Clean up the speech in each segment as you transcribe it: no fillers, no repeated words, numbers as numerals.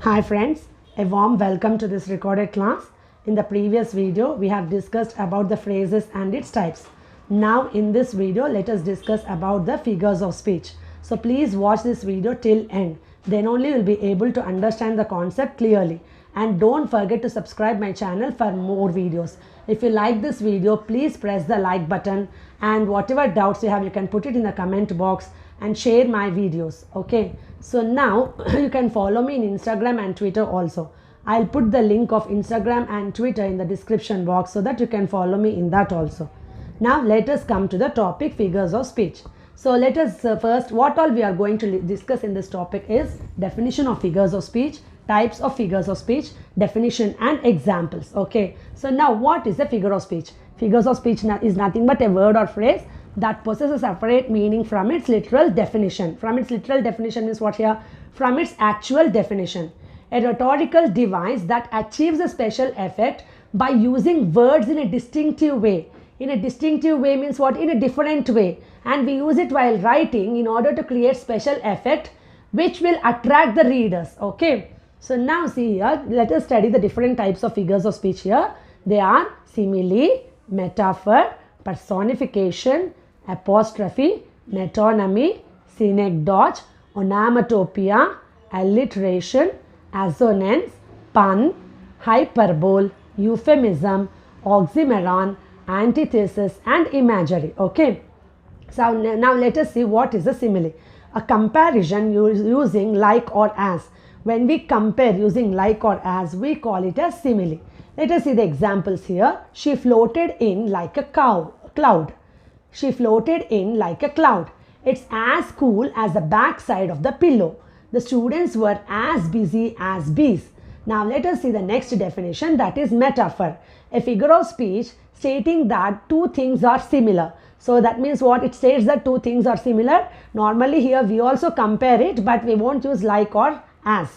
Hi friends, a warm welcome to this recorded class. In the previous video, we have discussed about the phrases and its types. Now in this video, let us discuss about the figures of speech. So please watch this video till end. Then only you will be able to understand the concept clearly. And don't forget to subscribe my channel for more videos. If you like this video, please press the like button, and whatever doubts you have, you can put it in the comment box and share my videos. Okay, so now you can follow me in Instagram and Twitter also. I'll put the link of Instagram and Twitter in the description box so that you can follow me in that also. Now let us come to the topic figures of speech. So let us first, what all we are going to discuss in this topic is definition of figures of speech, types of figures of speech, definition and examples. Okay, so now what is a figure of speech? Figures of speech is nothing but a word or phrase that possesses a separate meaning from its literal definition. From its literal definition means what here? From its actual definition. A rhetorical device that achieves a special effect by using words in a distinctive way. In a distinctive way means what? In a different way. And we use it while writing in order to create special effect which will attract the readers. Okay. So now see here, let us study the different types of figures of speech here. They are simile, metaphor, personification, apostrophe, metonymy, synecdoche, onomatopoeia, alliteration, assonance, pun, hyperbole, euphemism, oxymoron, antithesis and imagery. Okay. So now let us see what is a simile. A comparison using like or as. When we compare using like or as, we call it as simile. Let us see the examples here. She floated in like a cloud. She floated in like a cloud. It's as cool as the backside of the pillow. The students were as busy as bees. Now let us see the next definition, that is metaphor. A figure of speech stating that two things are similar. So that means what? It states that two things are similar. Normally here we also compare it, but we won't use like or as.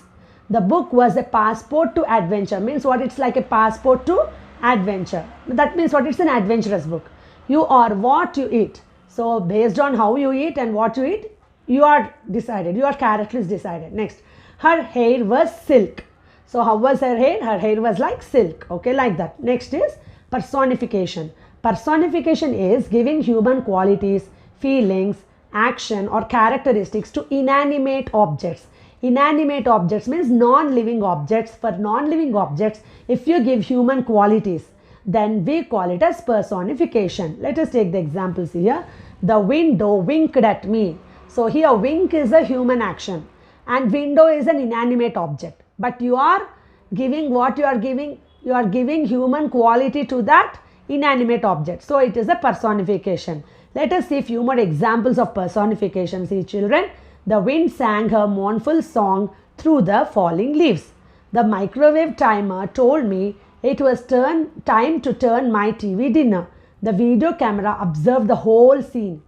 The book was a passport to adventure. Means what? It's like a passport to adventure. That means what? It's an adventurous book. You are what you eat. So based on how you eat and what you eat, you are decided. Your character is decided. Next, her hair was silk. So how was her hair? Her hair was like silk. Okay, like that. Next is personification. Personification is giving human qualities, feelings, action or characteristics to inanimate objects. Inanimate objects means non-living objects. For non-living objects, if you give human qualities, then we call it as personification. Let us take the examples here. The window winked at me. So here wink is a human action and window is an inanimate object. But you are giving what you are giving? You are giving human quality to that inanimate object. So it is a personification. Let us see a few more examples of personification. See children. The wind sang her mournful song through the falling leaves. The microwave timer told me it was time to turn my TV dinner. The video camera observed the whole scene.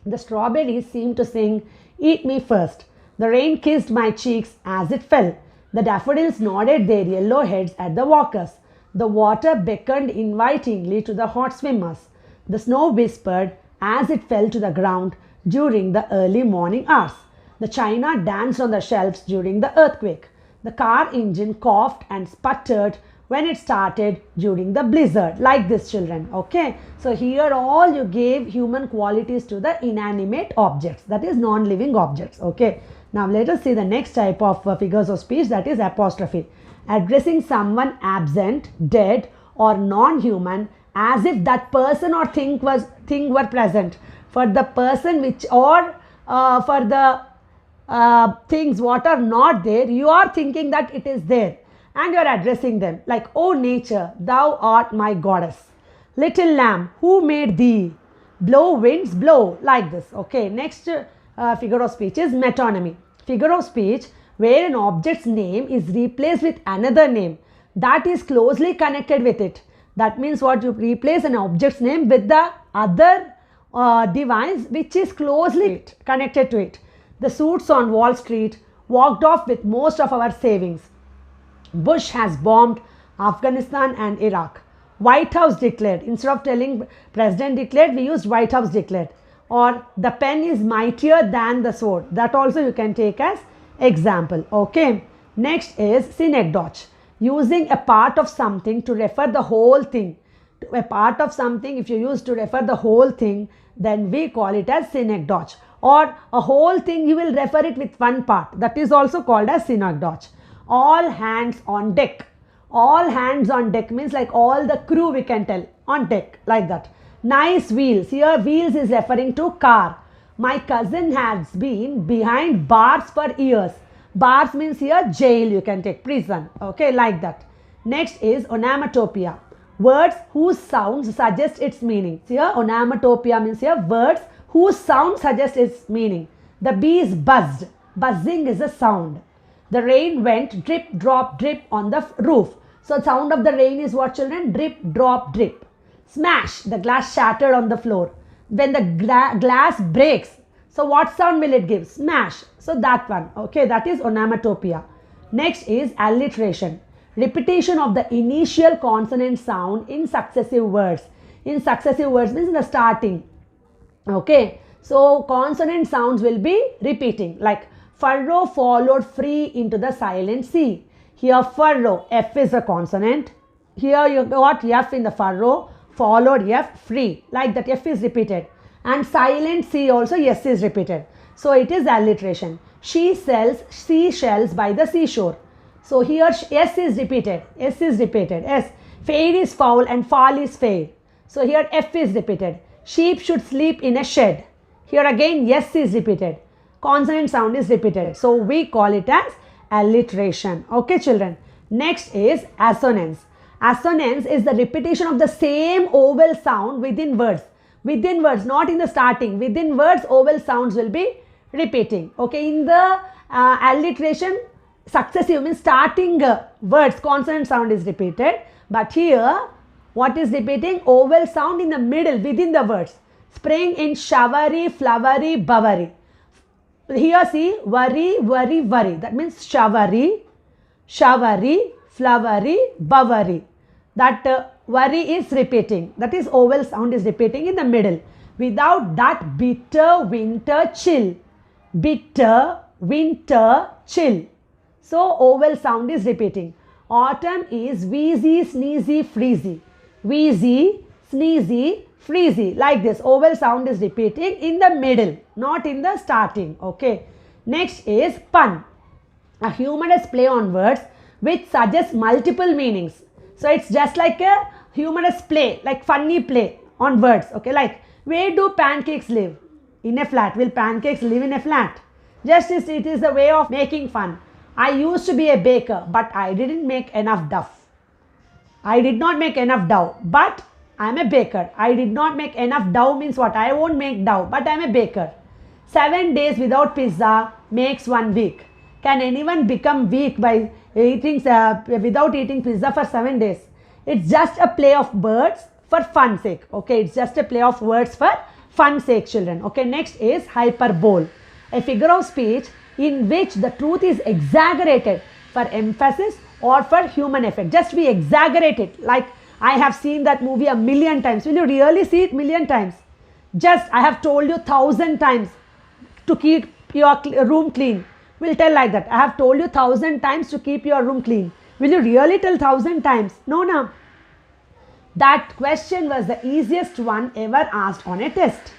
The strawberries seemed to sing, "Eat me first." The rain kissed my cheeks as it fell. The daffodils nodded their yellow heads at the walkers. The water beckoned invitingly to the hot swimmers. The snow whispered as it fell to the ground during the early morning hours. The china danced on the shelves during the earthquake. The car engine coughed and sputtered when it started during the blizzard. Like this children. Okay. So here all you gave human qualities to the inanimate objects. That is non-living objects. Okay. Now let us see the next type of figures of speech, that is apostrophe. Addressing someone absent, dead or non-human as if that person or thing were present. For the person which or for the things what are not there, you are thinking that it is there and you are addressing them like, "Oh nature, thou art my goddess. Little lamb, who made thee? Blow winds, blow." Like this. Okay. Next figure of speech is metonymy. Figure of speech where an object's name is replaced with another name that is closely connected with it. That means what? You replace an object's name with the other device which is closely connected to it. The suits on Wall Street walked off with most of our savings. Bush has bombed Afghanistan and Iraq. White House declared. Instead of telling President declared, we used White House declared. Or the pen is mightier than the sword. That also you can take as example. Okay. Next is Synecdoche, using a part of something to refer the whole thing. A part of something, if you use to refer the whole thing, then we call it as Synecdoche. Or a whole thing, you will refer it with one part. That is also called as Synecdoche. All hands on deck. All hands on deck means like all the crew, we can tell, on deck, like that. Nice wheels. Here wheels is referring to car. My cousin has been behind bars for years. Bars means here jail, you can take, prison. Okay, like that. Next is Onomatopoeia. Words whose sounds suggest its meaning. Here Onomatopoeia means here words whose sound suggests its meaning. The bees buzzed. Buzzing is a sound. The rain went drip, drop, drip on the roof. So sound of the rain is what, children? Drip, drop, drip. Smash. The glass shattered on the floor. When the glass breaks, so what sound will it give? Smash. So that one. Okay, that is Onomatopoeia. Next is alliteration. Repetition of the initial consonant sound in successive words. In successive words means in the starting. Okay, so consonant sounds will be repeating, like furrow followed free into the silent sea. Here furrow, F is a consonant. Here you got F in the furrow, followed F, free, like that, F is repeated. And silent sea also, S is repeated. So it is alliteration. She sells seashells by the seashore. So here S is repeated, S is repeated, S. Fade is foul and fall is fade. So here F is repeated. Sheep should sleep in a shed. Here again S is repeated. Consonant sound is repeated. So we call it as alliteration. Okay, children. Next is assonance. Assonance is the repetition of the same vowel sound within words. Within words, not in the starting. Within words, vowel sounds will be repeating. Okay, in the alliteration, successive means starting words, consonant sound is repeated. But here, what is repeating? Vowel sound in the middle, within the words. Spring in showery, flowery, bowery. Here see, worry, worry, worry. That means showery, showery, flowery, bowery. That worry is repeating. That is vowel sound is repeating in the middle. Without that, bitter, winter, chill. Bitter, winter, chill. So vowel sound is repeating. Autumn is wheezy, sneezy, freezy. Wheezy, sneezy, freezy. Like this. Vowel sound is repeating in the middle, not in the starting. Okay. Next is pun. A humorous play on words which suggests multiple meanings. So it's just like a humorous play, like funny play on words. Okay. Like, where do pancakes live? In a flat. Will pancakes live in a flat? Just as it is a way of making fun. I used to be a baker, but I didn't make enough dough. I did not make enough dough, but I am a baker. I did not make enough dough means what? I won't make dough, but I am a baker. 7 days without pizza makes 1 week. Can anyone become weak by eating without eating pizza for 7 days? It's just a play of words for fun sake. Okay, it's just a play of words for fun sake, children. Okay, next is hyperbole. A figure of speech in which the truth is exaggerated for emphasis or for human effect. Just we exaggerate it. Like, I have seen that movie a million times. Will you really see it million times? Just I have told you 1,000 times to keep your room clean. We'll tell like that. I have told you 1,000 times to keep your room clean. Will you really tell 1,000 times? No, no. That question was the easiest one ever asked on a test.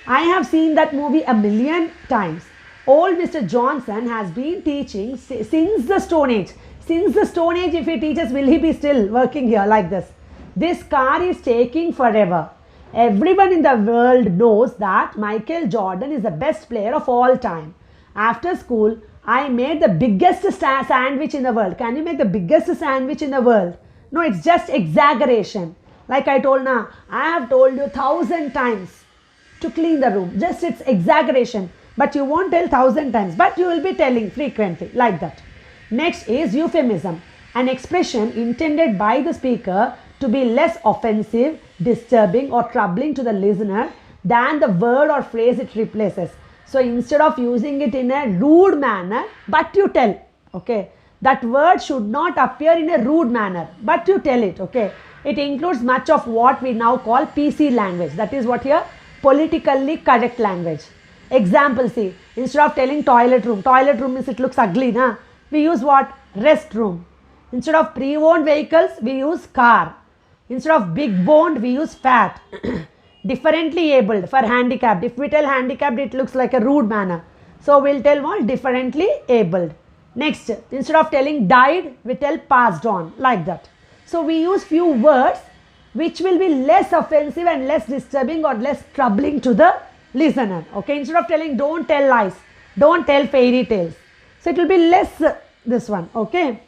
I have seen that movie a million times. Old Mr. Johnson has been teaching since the Stone Age. Since the Stone Age, if he teaches, will he be still working here like this? This car is taking forever. Everyone in the world knows that Michael Jordan is the best player of all time. After school, I made the biggest sandwich in the world. Can you make the biggest sandwich in the world? No, it's just exaggeration. Like I told now, I have told you 1,000 times to clean the room. Just it's exaggeration. But you won't tell 1,000 times. But you will be telling frequently like that. Next is euphemism. An expression intended by the speaker to be less offensive, disturbing or troubling to the listener than the word or phrase it replaces. So instead of using it in a rude manner, but you tell, okay, that word should not appear in a rude manner, but you tell it, okay. It includes much of what we now call PC language. That is what here? Politically correct language. Example, see, instead of telling toilet room means it looks ugly, na? we use what? Restroom. Instead of pre-owned vehicles, we use car. Instead of big boned, we use fat. Differently abled for handicapped. If we tell handicapped, it looks like a rude manner. So we'll tell what? Differently abled. Next, instead of telling died, we tell passed on, like that. So we use few words which will be less offensive and less disturbing or less troubling to the listener. Okay, instead of telling don't tell lies, don't tell fairy tales. So it will be less this one. Okay.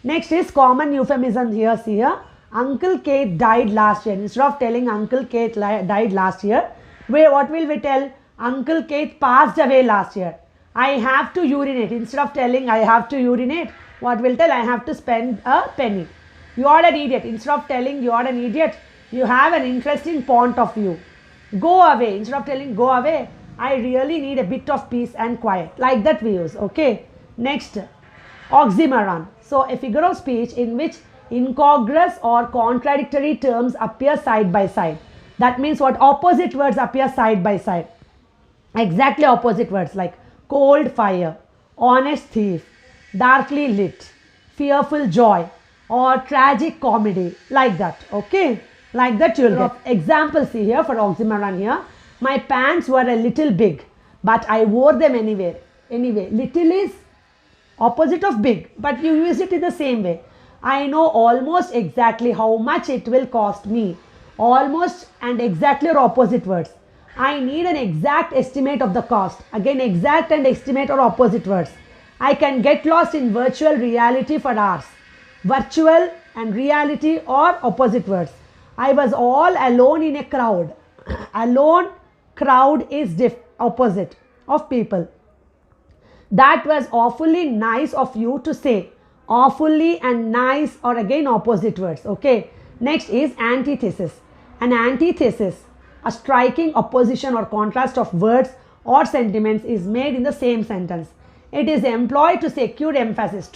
Next is common euphemism here. See here. Uncle Kate died last year. Instead of telling Uncle Kate died last year, what will we tell? Uncle Kate passed away last year. I have to urinate. Instead of telling I have to urinate, what will tell? I have to spend a penny. You are an idiot. Instead of telling you are an idiot, you have an interesting point of view. Go away. Instead of telling go away, I really need a bit of peace and quiet. Like that we use. Okay. Next, oxymoron. So a figure of speech in which incongruous or contradictory terms appear side by side. That means what? Opposite words appear side by side. Exactly opposite words like cold fire, honest thief, darkly lit, fearful joy, or tragic comedy, like that. Okay, like that you will get. Example, see here for oxymoron here. My pants were a little big, but I wore them anyway. Little is opposite of big, but you use it in the same way. I know almost exactly how much it will cost me. Almost and exactly are opposite words. I need an exact estimate of the cost. Again, exact and estimate are opposite words. I can get lost in virtual reality for hours. Virtual and reality are opposite words. I was all alone in a crowd. Alone, crowd is opposite of people. That was awfully nice of you to say. Awfully and nice are again opposite words. Okay. Next is antithesis. An antithesis, a striking opposition or contrast of words or sentiments, is made in the same sentence. It is employed to secure emphasis.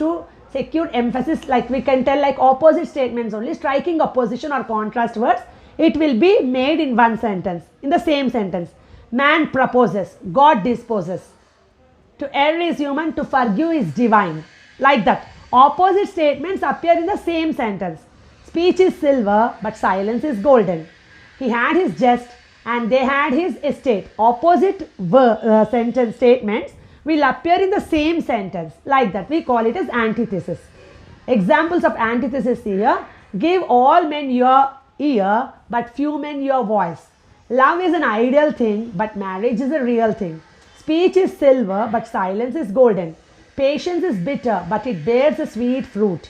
Like we can tell like opposite statements only, striking opposition or contrast words, it will be made in one sentence, in the same sentence. Man proposes, God disposes. To err is human, to forgive is divine. Like that. Opposite statements appear in the same sentence. Speech is silver, but silence is golden. He had his jest and they had his estate. Opposite sentence statements will appear in the same sentence. Like that. We call it as antithesis. Examples of antithesis here. Give all men your ear, but few men your voice. Love is an ideal thing, but marriage is a real thing. Speech is silver, but silence is golden. Patience is bitter, but it bears a sweet fruit.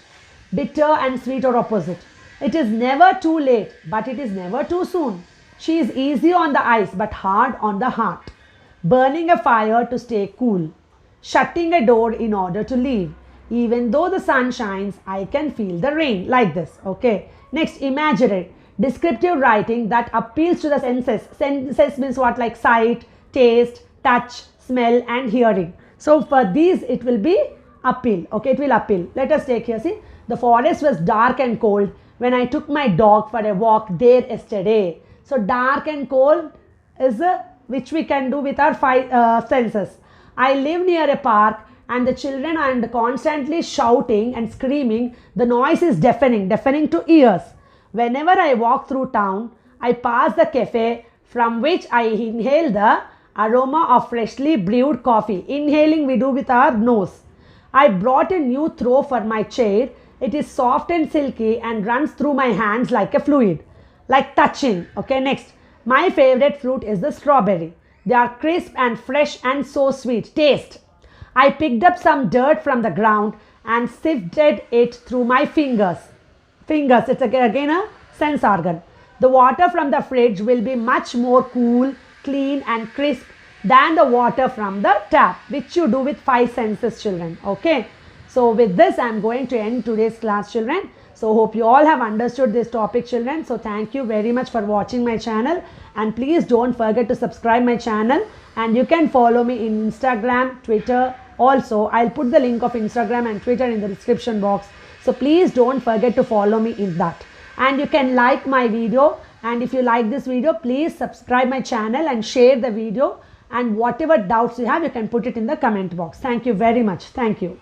Bitter and sweet are opposite. It is never too late, but it is never too soon. She is easy on the eyes, but hard on the heart. Burning a fire to stay cool. Shutting a door in order to leave. Even though the sun shines, I can feel the rain. Like this. Okay. Next, imagery. Descriptive writing that appeals to the senses. Senses means what? Like sight, taste, touch, smell and hearing. So for these it will be appeal. Okay, it will appeal. Let us take here. See, the forest was dark and cold when I took my dog for a walk there yesterday. So dark and cold is which we can do with our five senses. I live near a park and the children are constantly shouting and screaming. The noise is deafening to ears. Whenever I walk through town, I pass the cafe from which I inhale the aroma of freshly brewed coffee. Inhaling we do with our nose. I brought a new throw for my chair. It is soft and silky and runs through my hands like a fluid, like touching. Okay, next. My favorite fruit is the strawberry. They are crisp and fresh and so sweet. Taste. I picked up some dirt from the ground and sifted it through my fingers. It's again a sense organ. The water from the fridge will be much more cool, clean and crisp than the water from the tap, which you do with five senses, children. Okay. So with this I am going to end today's class, children. So hope you all have understood this topic, children. So thank you very much for watching my channel, and please don't forget to subscribe my channel, and you can follow me in Instagram, Twitter. Also I'll put the link of Instagram and Twitter in the description box. So please don't forget to follow me in that, and you can like my video. And if you like this video, please subscribe my channel and share the video, and whatever doubts you have, you can put it in the comment box. Thank you very much. Thank you.